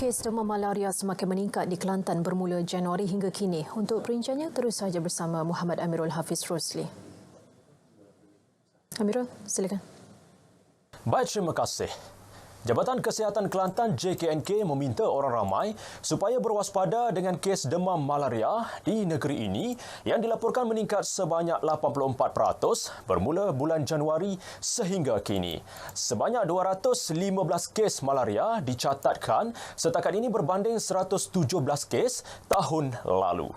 Kes demam malaria semakin meningkat di Kelantan bermula Januari hingga kini. Untuk perinciannya, terus saja bersama Muhammad Amirul Hafiz Rosli. Amirul, silakan. Baik, terima kasih. Jabatan Kesihatan Kelantan JKNK meminta orang ramai supaya berwaspada dengan kes demam malaria di negeri ini yang dilaporkan meningkat sebanyak 84% bermula bulan Januari sehingga kini. Sebanyak 215 kes malaria dicatatkan setakat ini berbanding 117 kes tahun lalu.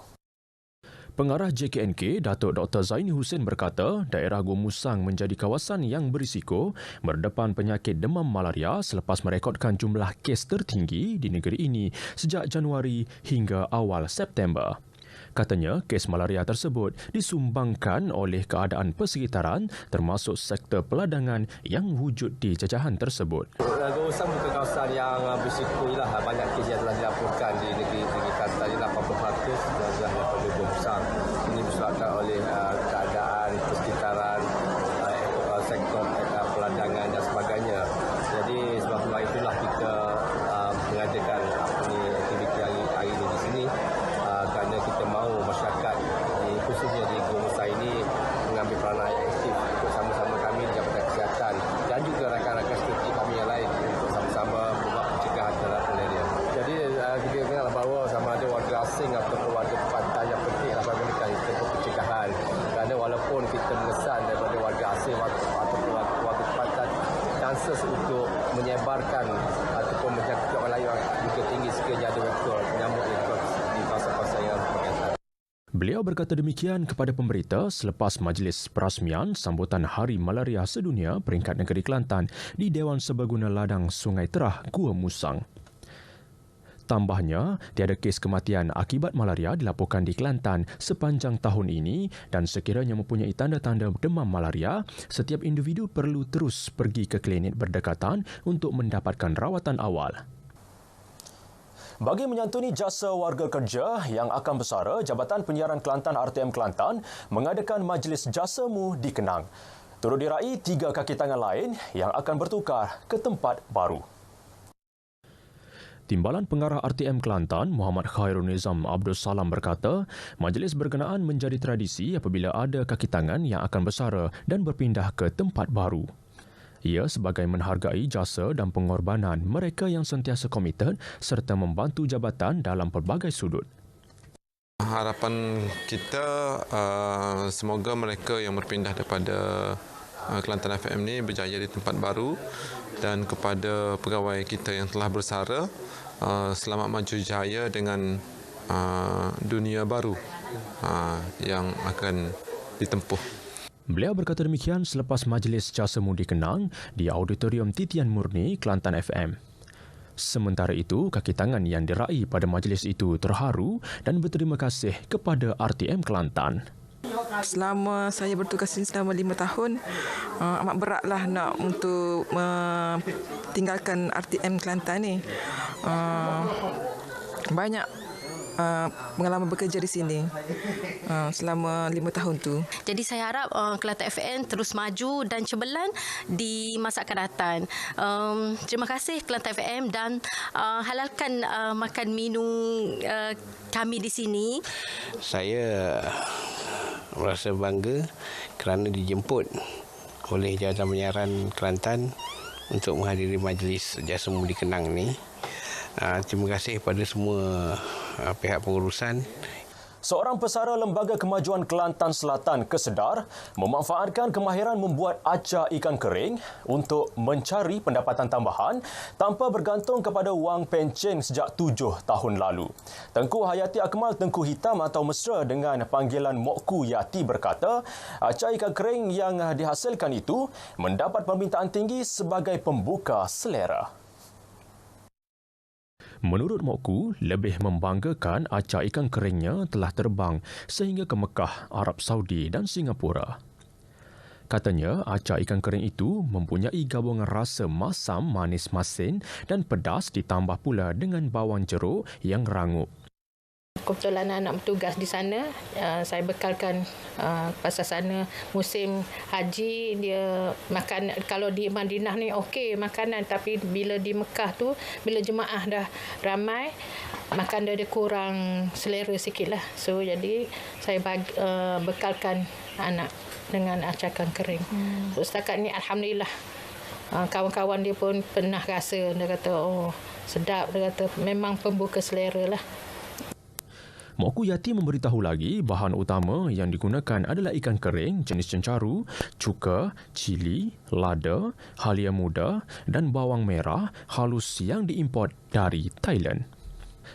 Pengarah JKNK, Datuk Dr. Zaini Hussein berkata, daerah Gua Musang menjadi kawasan yang berisiko berdepan penyakit demam malaria selepas merekodkan jumlah kes tertinggi di negeri ini sejak Januari hingga awal September. Katanya, kes malaria tersebut disumbangkan oleh keadaan persekitaran termasuk sektor peladangan yang wujud di jajahan tersebut. Gua Musang bukan kawasan yang berisiko lah. Banyak kes yang telah dilaporkan di negeri Kelantan, 80% daripada Gua Musang. Ini disebabkan oleh keadaan persekitaran, sektor peladangan dan sebagainya. Jadi sebab itulah kita mengadakan aktiviti hari ini di sini kerana kita mahu masyarakat khususnya di Gua Musang ini mengambil peranan yang aktif untuk sama-sama kami di Jabatan Kesihatan dan juga rakan-rakan strategi kami yang lain untuk sama-sama membuat pencegahan terhadap malaria. Jadi kita kenal bahawa sama ada warga asing ataupun warga pantai yang penting adalah bagi kita untuk pencegahan. Kerana walaupun kita mengesan daripada warga asing ataupun warga pantai, chances untuk menyebarkan ataupun menjangkiti orang lain juga tinggi sekiranya ada vektor penyamuk di kawasan-kawasan yang berkaitan. Beliau berkata demikian kepada pemberita selepas majlis perasmian sambutan Hari Malaria Sedunia peringkat negeri Kelantan di Dewan Serbaguna Ladang Sungai Terah, Gua Musang. Tambahnya, tiada kes kematian akibat malaria dilaporkan di Kelantan sepanjang tahun ini dan sekiranya mempunyai tanda-tanda demam malaria, setiap individu perlu terus pergi ke klinik berdekatan untuk mendapatkan rawatan awal. Bagi menyantuni jasa warga kerja yang akan bersara, Jabatan Penyiaran Kelantan RTM Kelantan mengadakan Majlis Jasamu di Kenang. Turut diraih 3 kaki tangan lain yang akan bertukar ke tempat baru. Timbalan Pengarah RTM Kelantan, Muhammad Khairul Nizam Abdul Salam berkata, majlis berkenaan menjadi tradisi apabila ada kaki tangan yang akan bersara dan berpindah ke tempat baru. Ia sebagai menghargai jasa dan pengorbanan mereka yang sentiasa komited serta membantu jabatan dalam pelbagai sudut. Harapan kita semoga mereka yang berpindah daripada Kelantan FM ni berjaya di tempat baru, dan kepada pegawai kita yang telah bersara, selamat maju jaya dengan dunia baru yang akan ditempuh. Beliau berkata demikian selepas majlis Jasamu di Kenang di Auditorium Titian Murni, Kelantan FM. Sementara itu, kaki tangan yang diraih pada majlis itu terharu dan berterima kasih kepada RTM Kelantan. Selama saya bertugas ini selama 5 tahun, amat beratlah nak untuk tinggalkan RTM Kelantan ni. Banyak pengalaman bekerja di sini selama 5 tahun tu. Jadi saya harap Kelantan FM terus maju dan cemerlang di masa akan datang. Terima kasih Kelantan FM dan halalkan makan minum kami di sini. Saya merasa bangga kerana dijemput oleh Jabatan Penyiaran Kelantan untuk menghadiri majlis Jasamu di Kenang ni. Terima kasih kepada semua pihak pengurusan. Seorang pesara Lembaga Kemajuan Kelantan Selatan Kesedar memanfaatkan kemahiran membuat acar ikan kering untuk mencari pendapatan tambahan tanpa bergantung kepada wang pencen sejak 7 tahun lalu. Tengku Hayati Akmal Tengku Hitam atau mesra dengan panggilan Mokku Yati berkata, acar ikan kering yang dihasilkan itu mendapat permintaan tinggi sebagai pembuka selera. Menurut Mokku, lebih membanggakan acar ikan keringnya telah terbang sehingga ke Mekah, Arab Saudi dan Singapura. Katanya, acar ikan kering itu mempunyai gabungan rasa masam, manis masin dan pedas ditambah pula dengan bawang jeruk yang rangup. kebetulan anak bertugas di sana, saya bekalkan pasal sana musim haji dia makan. Kalau di Madinah ni okey makanan, tapi bila di Mekah tu bila jemaah dah ramai makan dia kurang selera sikitlah. So jadi saya bekalkan anak dengan acakan kering. So setakat ni alhamdulillah. Kawan-kawan dia pun pernah rasa, dia kata oh sedap, dia kata memang pembuka selera lah. Mak Ku Yati memberitahu lagi bahan utama yang digunakan adalah ikan kering jenis cencaru, cuka, cili, lada, halia muda dan bawang merah halus yang diimport dari Thailand.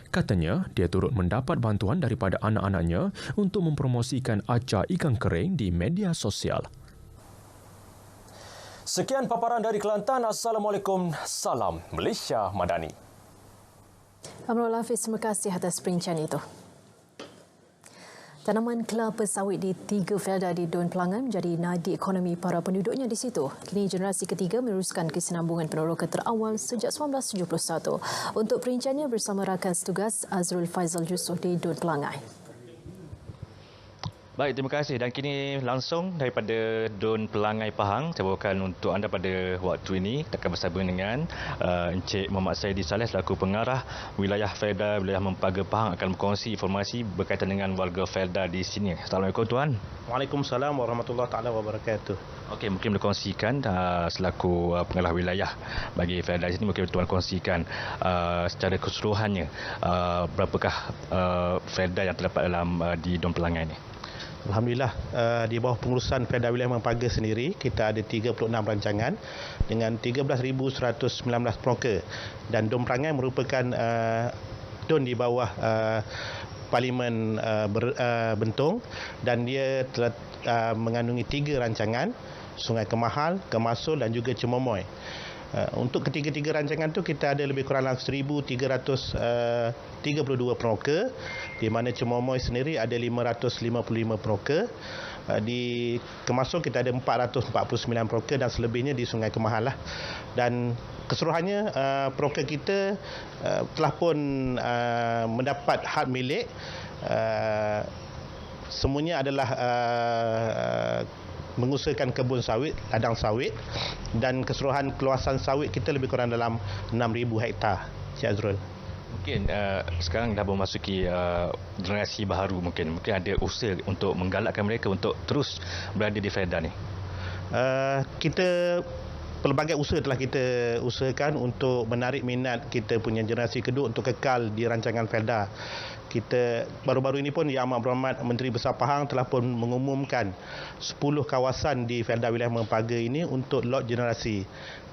Katanya, dia turut mendapat bantuan daripada anak-anaknya untuk mempromosikan acar ikan kering di media sosial. Sekian paparan dari Kelantan. Assalamualaikum. Salam Malaysia Madani. Amrul Hafiz, terima kasih atas perincahan itu. Tanaman kelapa sawit di 3 felda di Don Pelangan menjadi nadi ekonomi para penduduknya di situ. Kini generasi ketiga meneruskan kesinambungan peneroka terawal sejak 1971. Untuk perinciannya bersama rakan setugas Azrul Faizal Yusof di Don Pelangan. Baik, terima kasih. Dan kini langsung daripada Don Pelangai Pahang, saya bawakan untuk anda pada waktu ini akan bersama dengan Encik Muhammad Saidi Saleh selaku pengarah wilayah Felda wilayah Mempaga Pahang akan berkongsi informasi berkaitan dengan warga Felda di sini. Assalamualaikum tuan. Waalaikumsalam warahmatullahi taala wabarakatuh. Okey, mungkin berkongsikan selaku pengarah wilayah bagi Felda di sini, mungkin tuan kongsikan secara keseluruhannya berapakah Felda yang terdapat dalam di Don Pelangai ini. Alhamdulillah, di bawah pengurusan Felda Wilayah Mempaga sendiri, kita ada 36 rancangan dengan 13,119 peroka. Dan Don Pelangai merupakan don di bawah Parlimen Bentong, dan dia telah mengandungi 3 rancangan, Sungai Kemahal, Kemasul dan juga Cemomoy. Untuk ketiga-tiga rancangan tu kita ada lebih kurang 1,332 peroka, di mana Cemomoy sendiri ada 555 peroka. Di Kemasul kita ada 449 peroka dan selebihnya di Sungai Kemahal lah. Dan keseluruhannya peroka kita telah pun mendapat hak milik. Semuanya adalah mengusahakan kebun sawit, ladang sawit, dan keseluruhan keluasan sawit kita lebih kurang dalam 6,000 hektar. Cik Azrul. Mungkin sekarang dah memasuki generasi baru, mungkin ada usaha untuk menggalakkan mereka untuk terus berada di Felda ni. Kita pelbagai usaha telah kita usahakan untuk menarik minat kita punya generasi kedua untuk kekal di rancangan Felda. Kita baru-baru ini pun Yang Amat Berhormat Menteri Besar Pahang telah pun mengumumkan 10 kawasan di Felda Wilayah Mempaga ini untuk lot generasi.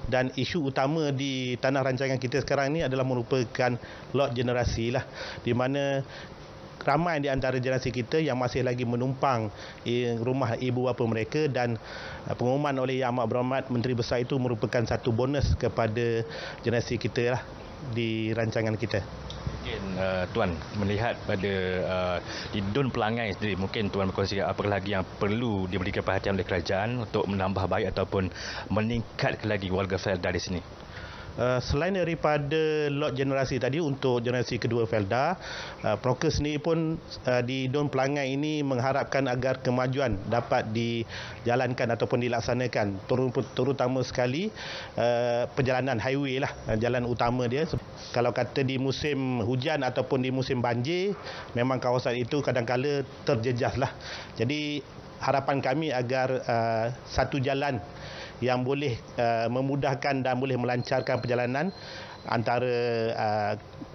Dan isu utama di tanah rancangan kita sekarang ini adalah merupakan lot generasi lah, di mana ramai di antara generasi kita yang masih lagi menumpang rumah ibu bapa mereka, dan pengumuman oleh Yang Amat Berhormat Menteri Besar itu merupakan satu bonus kepada generasi kita lah di rancangan kita. Mungkin tuan melihat pada di Don Pelangai sendiri, mungkin tuan berkongsi apakah lagi yang perlu diberikan perhatian oleh kerajaan untuk menambah baik ataupun meningkatkan lagi warga Felda di sini. Selain daripada lot generasi tadi untuk generasi kedua Felda, peroka sendiri pun di Don Pelangai ini mengharapkan agar kemajuan dapat dijalankan ataupun dilaksanakan, terutama sekali perjalanan highway lah, jalan utama dia. Kalau kata di musim hujan ataupun di musim banjir, memang kawasan itu kadang-kala terjejas lah. Jadi harapan kami agar satu jalan yang boleh memudahkan dan boleh melancarkan perjalanan antara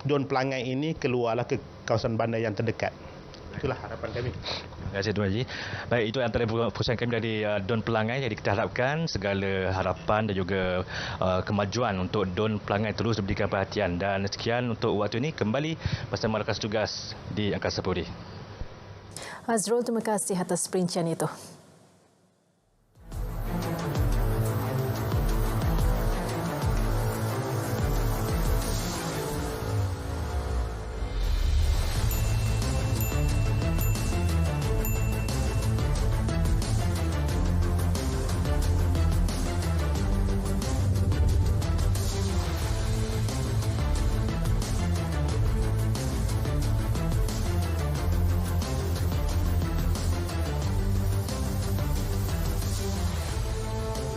Don Pelangai ini keluarlah ke kawasan bandar yang terdekat. Itulah harapan kami. Terima kasih Tuan Haji. Baik, itu antara perusahaan kami dari Don Pelangai. Jadi kita harapkan segala harapan dan juga kemajuan untuk Don Pelangai terus diberikan perhatian. Dan sekian untuk waktu ini, kembali bersama rakan tugas di Angkasa Puri. Azrul, terima kasih atas perincian itu.